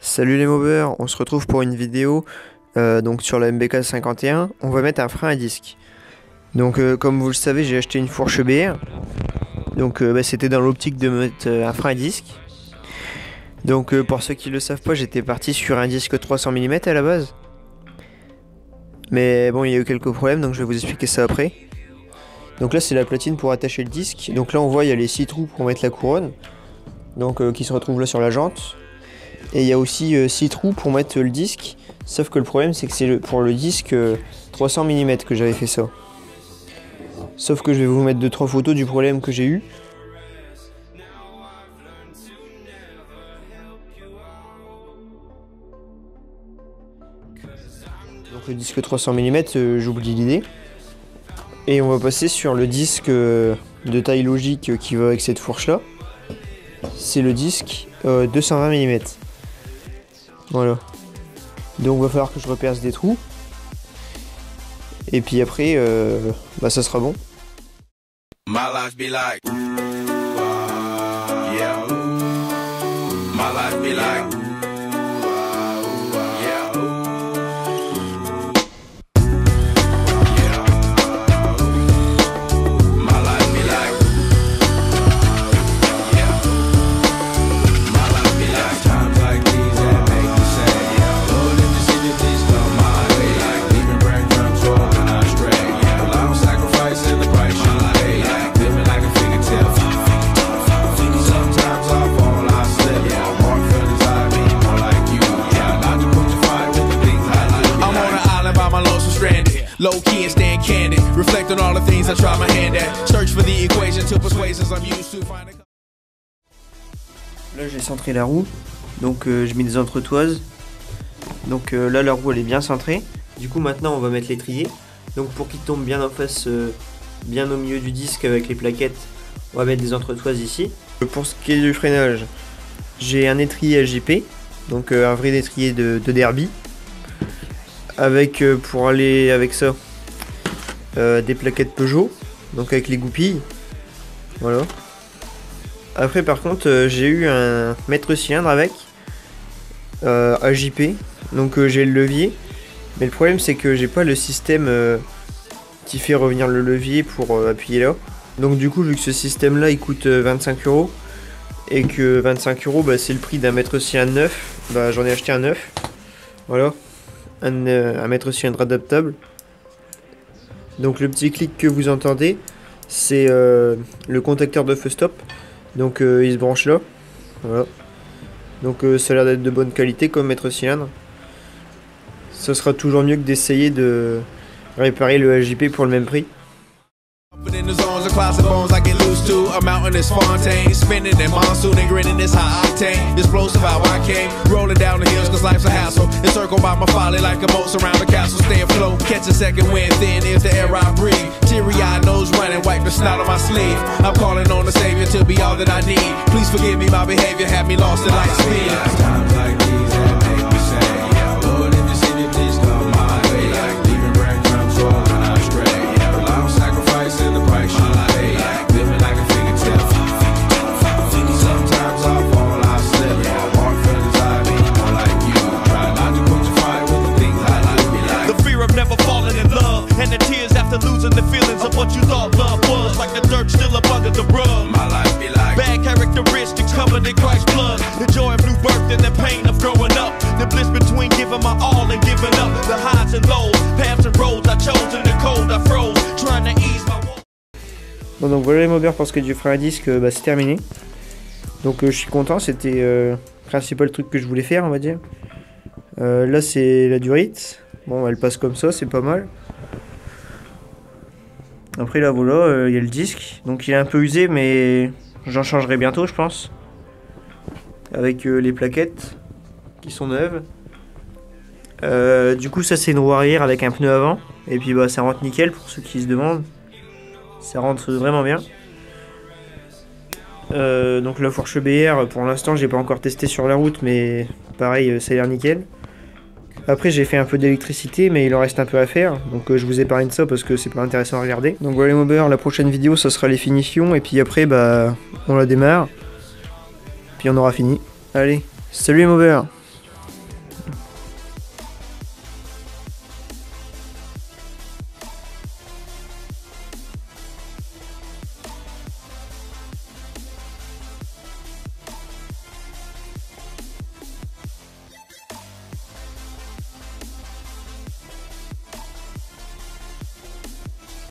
Salut les mobers, on se retrouve pour une vidéo donc sur la MBK 51. On va mettre un frein à disque. Donc comme vous le savez, j'ai acheté une fourche BR. Donc c'était dans l'optique de mettre un frein à disque. Donc pour ceux qui le savent pas, j'étais parti sur un disque 300 mm à la base. Mais bon, il y a eu quelques problèmes, donc je vais vous expliquer ça après. Donc là c'est la platine pour attacher le disque. Donc là on voit il y a les 6 trous pour mettre la couronne. Donc qui se retrouvent là sur la jante. Et il y a aussi 6 trous pour mettre le disque. Sauf que le problème c'est que c'est pour le disque 300 mm que j'avais fait ça. Sauf que je vais vous mettre 2-3 photos du problème que j'ai eu. Donc le disque 300 mm, j'oublie l'idée. Et on va passer sur le disque de taille logique qui va avec cette fourche là. C'est le disque 220 mm. Voilà. Donc il va falloir que je reperce des trous. Et puis après, ça sera bon. My life be like, yeah. My life be like, low key and stand candid. Reflect on all the things I try my hand at. Search for the equation to persuasions I'm used to finding. Là j'ai centré la roue. Donc je mets des entretoises. Donc là la roue elle est bien centrée. Du coup maintenant on va mettre l'étrier. Donc pour qu'il tombe bien en face, bien au milieu du disque avec les plaquettes, on va mettre des entretoises ici. Pour ce qui est du freinage, j'ai un étrier LGP. Donc un vrai étrier de derby. Avec pour aller avec ça des plaquettes Peugeot, donc avec les goupilles. Voilà. Après par contre j'ai eu un mètre cylindre avec AJP, donc j'ai le levier, mais le problème c'est que j'ai pas le système qui fait revenir le levier pour appuyer là. Donc du coup vu que ce système là il coûte 25 € et que 25 € c'est le prix d'un mètre cylindre neuf, j'en ai acheté un neuf. Voilà. Un mètre cylindre adaptable. Donc le petit clic que vous entendez, c'est le contacteur de feu stop. Donc il se branche là. Voilà. Donc ça a l'air d'être de bonne qualité comme mètre cylindre. Ce sera toujours mieux que d'essayer de réparer le LJP pour le même prix. Clouds of bones I get loose to a mountainous fontaine, spinning in monsoon and grinning this high octane, explosive how I came, rolling down the hills cause life's a hassle, encircled by my folly like a moat around the castle, stay afloat, catch a second wind, thin is the air I breathe, teary-eyed nose running, wipe the snot on my sleeve, I'm calling on the Savior to be all that I need, please forgive me my behavior, had me lost in light speed. Times like these that make me say, yeah, Lord, if you see me, please come my way, like leaving breadcrumbs rolling astray, yeah, well, I'm sacrificing the price you pay. And the tears after losing the feelings of what you thought love was, like the dirt still up under the rug. My life be like bad characteristics covered in Christ's blood. The joy of new birth and the pain of growing up. The bliss between giving my all and giving up. The highs and lows, paths and roads I chose in the cold I froze, trying to ease my woe. Bon donc voilà les mobers pour ce qui est du frein à disque, c'est terminé. Donc je suis content, c'était le principal truc que je voulais faire on va dire. Là c'est la durite. Bon elle passe comme ça, c'est pas mal. Après là voilà, il y a le disque, donc il est un peu usé mais j'en changerai bientôt je pense. Avec les plaquettes qui sont neuves. Du coup ça c'est une roue arrière avec un pneu avant. Et puis ça rentre nickel pour ceux qui se demandent. Ça rentre vraiment bien. Donc la fourche BR, pour l'instant j'ai pas encore testé sur la route, mais pareil, ça a l'air nickel. Après j'ai fait un peu d'électricité, mais il en reste un peu à faire, donc je vous épargne ça parce que c'est pas intéressant à regarder. Donc voilà les mobbers, la prochaine vidéo ça sera les finitions, et puis après bah on la démarre, puis on aura fini. Allez, salut les mobbers!